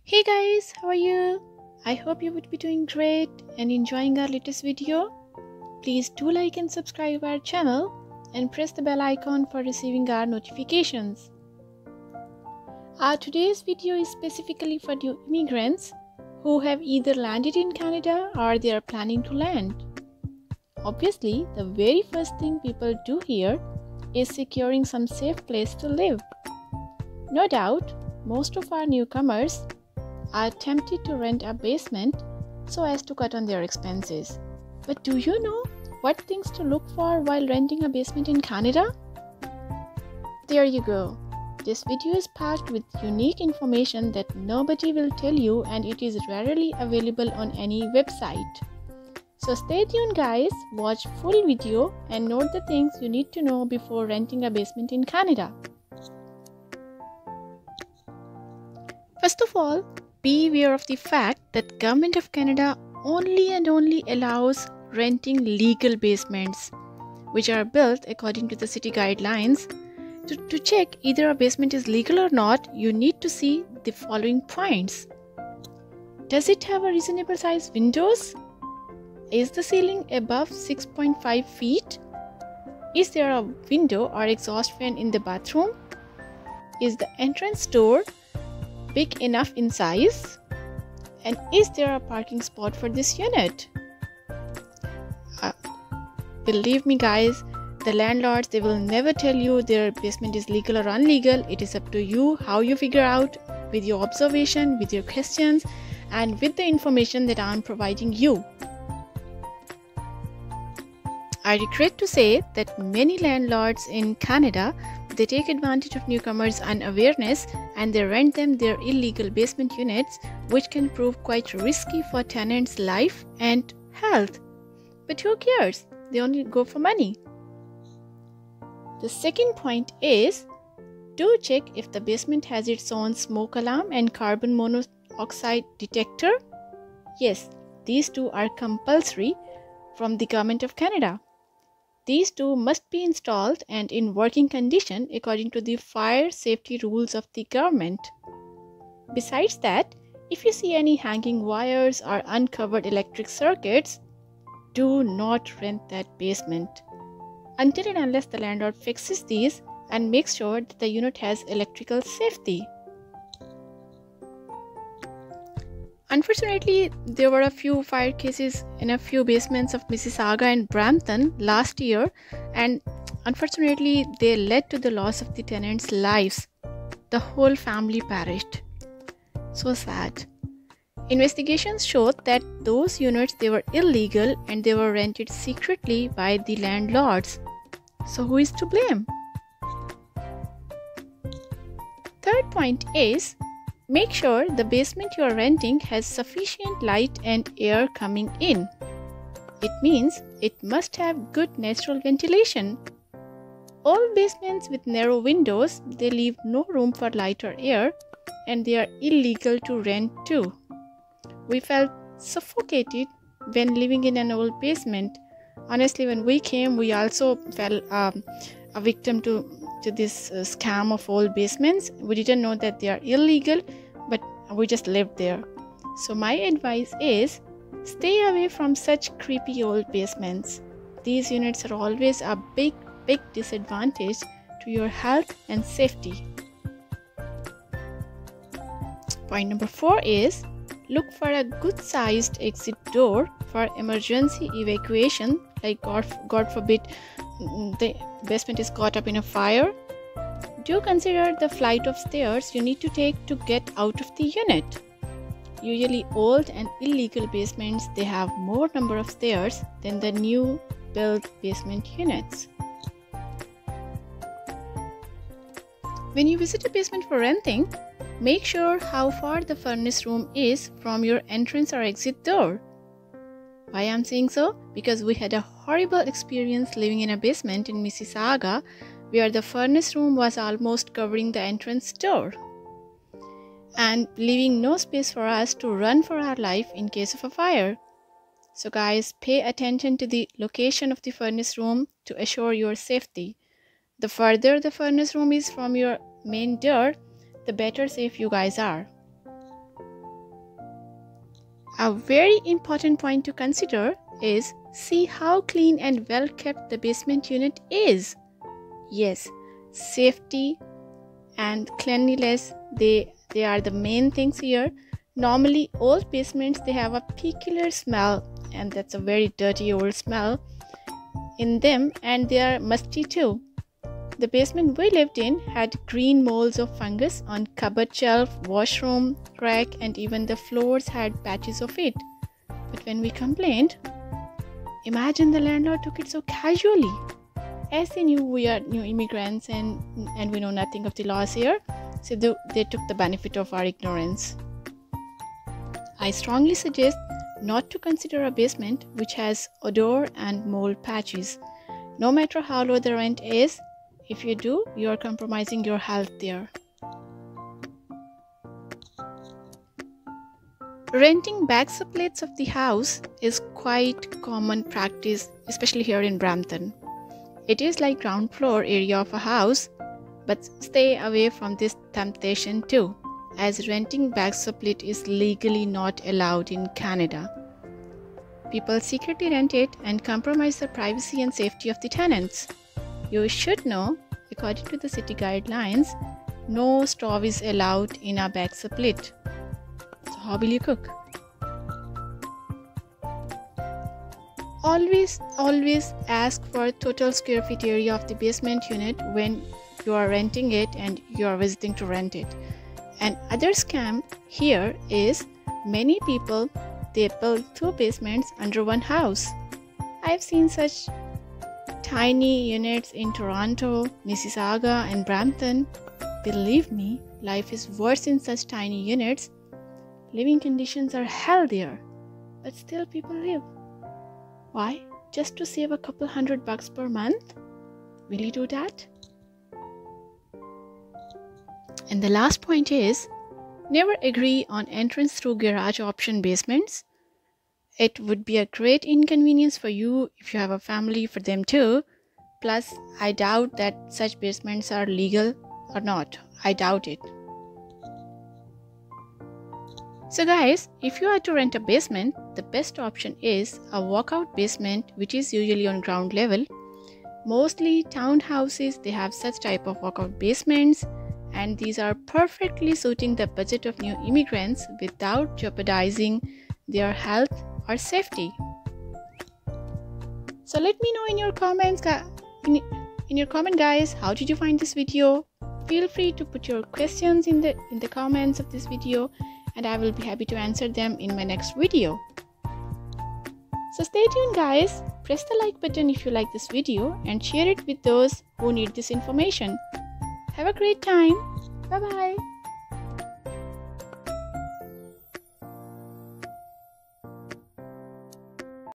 Hey guys, how are you? I hope you would be doing great and enjoying our latest video. Please do like and subscribe our channel and press the bell icon for receiving our notifications. Today's video is specifically for new immigrants who have either landed in Canada or they are planning to land. Obviously, the very first thing people do here is securing some safe place to live. No doubt, most of our newcomers are tempted to rent a basement so as to cut on their expenses. But do you know what things to look for while renting a basement in Canada? There you go. This video is packed with unique information that nobody will tell you, and it is rarely available on any website. So stay tuned guys, watch full video and note the things you need to know before renting a basement in Canada. First of all, be aware of the fact that Government of Canada only and only allows renting legal basements, which are built according to the city guidelines. To check either a basement is legal or not, you need to see the following points. Does it have a reasonable size windows? Is the ceiling above 6.5 feet? Is there a window or exhaust fan in the bathroom? Is the entrance door big enough in size? And is there a parking spot for this unit? Believe me guys, the landlords, they will never tell you their basement is legal or illegal. It is up to you how you figure out with your observation, with your questions, and with the information that I am providing you. I regret to say that many landlords in Canada, they take advantage of newcomers' unawareness and they rent them their illegal basement units, which can prove quite risky for tenants' life and health. But who cares? They only go for money. The second point is, do check if the basement has its own smoke alarm and carbon monoxide detector. Yes, these two are compulsory from the Government of Canada. These two must be installed and in working condition according to the fire safety rules of the government. Besides that, if you see any hanging wires or uncovered electric circuits, do not rent that basement until and unless the landlord fixes these and makes sure that the unit has electrical safety. Unfortunately, there were a few fire cases in a few basements of Mississauga and Brampton last year, and unfortunately, they led to the loss of the tenants' lives. The whole family perished. So sad. Investigations showed that those units, they were illegal and they were rented secretly by the landlords. So who is to blame? Third point is, make sure the basement you are renting has sufficient light and air coming in. It means it must have good natural ventilation. All basements with narrow windows, they leave no room for light or air, and they are illegal to rent too. We felt suffocated when living in an old basement. Honestly, when we came, we also fell a victim to this scam of old basements. We didn't know that they are illegal, but we just lived there. So my advice is, stay away from such creepy old basements. These units are always a big disadvantage to your health and safety. Point number 4 is, look for a good sized exit door for emergency evacuation, like God forbid the basement is caught up in a fire. Do consider the flight of stairs you need to take to get out of the unit. Usually old and illegal basements, they have more number of stairs than the new built basement units. When you visit a basement for renting, make sure how far the furnace room is from your entrance or exit door. Why I'm saying so? Because we had a horrible experience living in a basement in Mississauga where the furnace room was almost covering the entrance door and leaving no space for us to run for our life in case of a fire. So guys, pay attention to the location of the furnace room to assure your safety. The further the furnace room is from your main door, the better safe you guys are. A very important point to consider is see how clean and well kept the basement unit is. Yes, safety and cleanliness, they are the main things here. Normally old basements, they have a peculiar smell, and that's a very dirty old smell in them, and they are musty too. The basement we lived in had green molds of fungus on cupboard shelf, washroom, crack, and even the floors had patches of it. But when we complained, imagine the landlord took it so casually. As they knew we are new immigrants and we know nothing of the laws here, so they took the benefit of our ignorance. I strongly suggest not to consider a basement which has odor and mold patches. No matter how low the rent is, if you do, you are compromising your health there. Renting back sublettings of the house is quite common practice, especially here in Brampton. It is like ground floor area of a house, but stay away from this temptation too, as renting back sublet is legally not allowed in Canada. People secretly rent it and compromise the privacy and safety of the tenants. You should know, according to the city guidelines, no stove is allowed in a back sublet. So how will you cook? Always ask for total square feet area of the basement unit when you are renting it and you are visiting to rent it. And other scam here is many people, they build 2 basements under one house. I've seen such tiny units in Toronto, Mississauga, and Brampton. Believe me, life is worse in such tiny units. Living conditions are hell there, but still people live. Why? Just to save a couple $100 per month? Will you do that? And the last point is, never agree on entrance through garage option basements. It would be a great inconvenience for you if you have a family, for them too. Plus, I doubt that such basements are legal or not. I doubt it. So guys, if you are to rent a basement, the best option is a walkout basement, which is usually on ground level. Mostly townhouses, they have such type of walkout basements, and these are perfectly suiting the budget of new immigrants without jeopardizing their health or safety. So let me know in your comments, guys, how did you find this video? Feel free to put your questions in the comments of this video, and I will be happy to answer them in my next video. So stay tuned, guys. Press the like button if you like this video and share it with those who need this information. Have a great time. Bye bye.